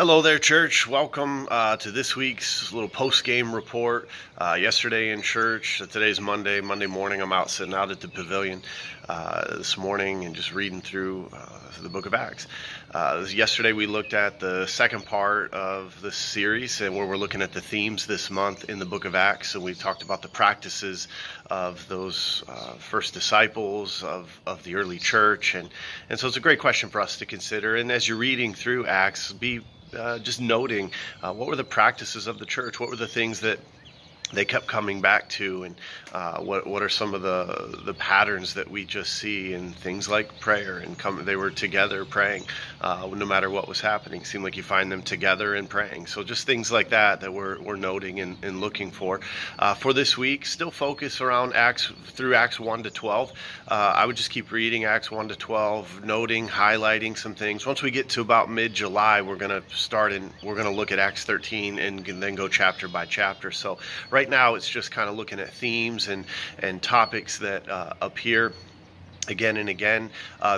Hello there, church. Welcome to this week's little post-game report. Yesterday in church, today's Monday morning, I'm out sitting out at the pavilion this morning and just reading through the book of Acts. Yesterday we looked at the second part of this series, and where we're looking at the themes this month in the book of Acts. And we talked about the practices of those first disciples of the early church. And so it's a great question for us to consider. And as you're reading through Acts, be just noting what were the practices of the church, what were the things that they kept coming back to, and what are some of the patterns that we just see in things like prayer, and they were together praying no matter what was happening. It seemed like you find them together and praying. So just things like that we're noting and looking for this week. Still focus around Acts through Acts 1 to 12. I would just keep reading Acts 1 to 12, noting, highlighting some things. Once we get to about mid-July, we're going to look at Acts 13 and then go chapter by chapter. So right now it's just kind of looking at themes and topics that appear again and again.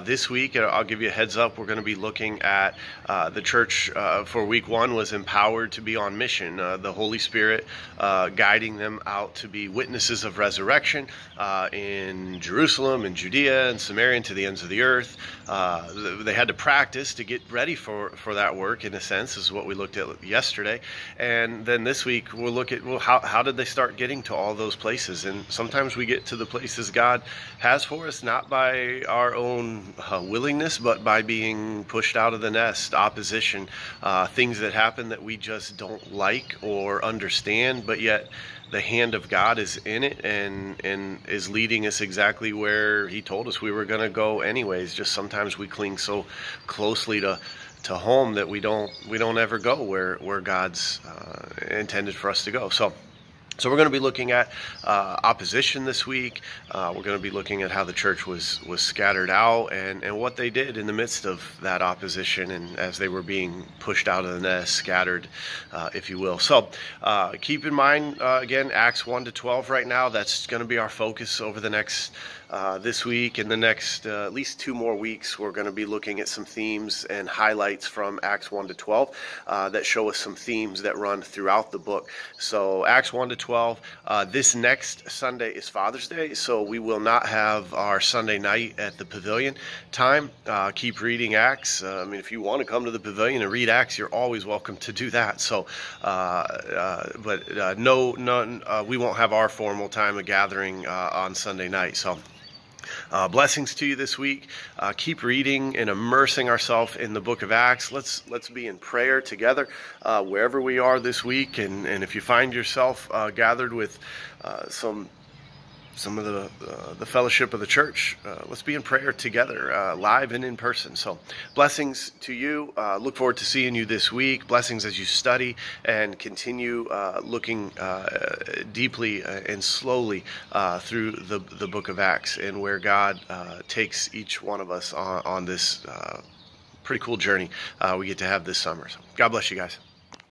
This week, I'll give you a heads up, we're going to be looking at the church for week 1 was empowered to be on mission. The Holy Spirit guiding them out to be witnesses of resurrection in Jerusalem and Judea and Samaria and to the ends of the earth. They had to practice to get ready for that work, in a sense, is what we looked at yesterday. And then this week we'll look at, how did they start getting to all those places? And sometimes we get to the places God has for us, not by our own willingness, but by being pushed out of the nest, opposition, things that happen that we just don't like or understand, but yet the hand of God is in it and is leading us exactly where He told us we were going to go anyways. Just sometimes we cling so closely to home that we don't ever go where God's intended for us to go. So we're going to be looking at opposition this week. We're going to be looking at how the church was scattered out and what they did in the midst of that opposition, and as they were being pushed out of the nest, scattered, if you will. So keep in mind, again, Acts 1 to 12 right now. That's going to be our focus over the next this week and the next at least 2 more weeks. We're going to be looking at some themes and highlights from Acts 1 to 12 that show us some themes that run throughout the book. So Acts 1 to 12, this next Sunday is Father's Day, so we will not have our Sunday night at the pavilion time. Keep reading Acts. I mean, if you want to come to the pavilion and read Acts, you're always welcome to do that. So, we won't have our formal time of gathering on Sunday night. So blessings to you this week. Keep reading and immersing ourselves in the book of Acts. Let's be in prayer together wherever we are this week. And if you find yourself gathered with some of the fellowship of the church, let's be in prayer together, live and in person. So blessings to you. Look forward to seeing you this week. Blessings as you study and continue looking deeply and slowly through the book of Acts, and where God takes each one of us on this pretty cool journey we get to have this summer. So God bless you guys.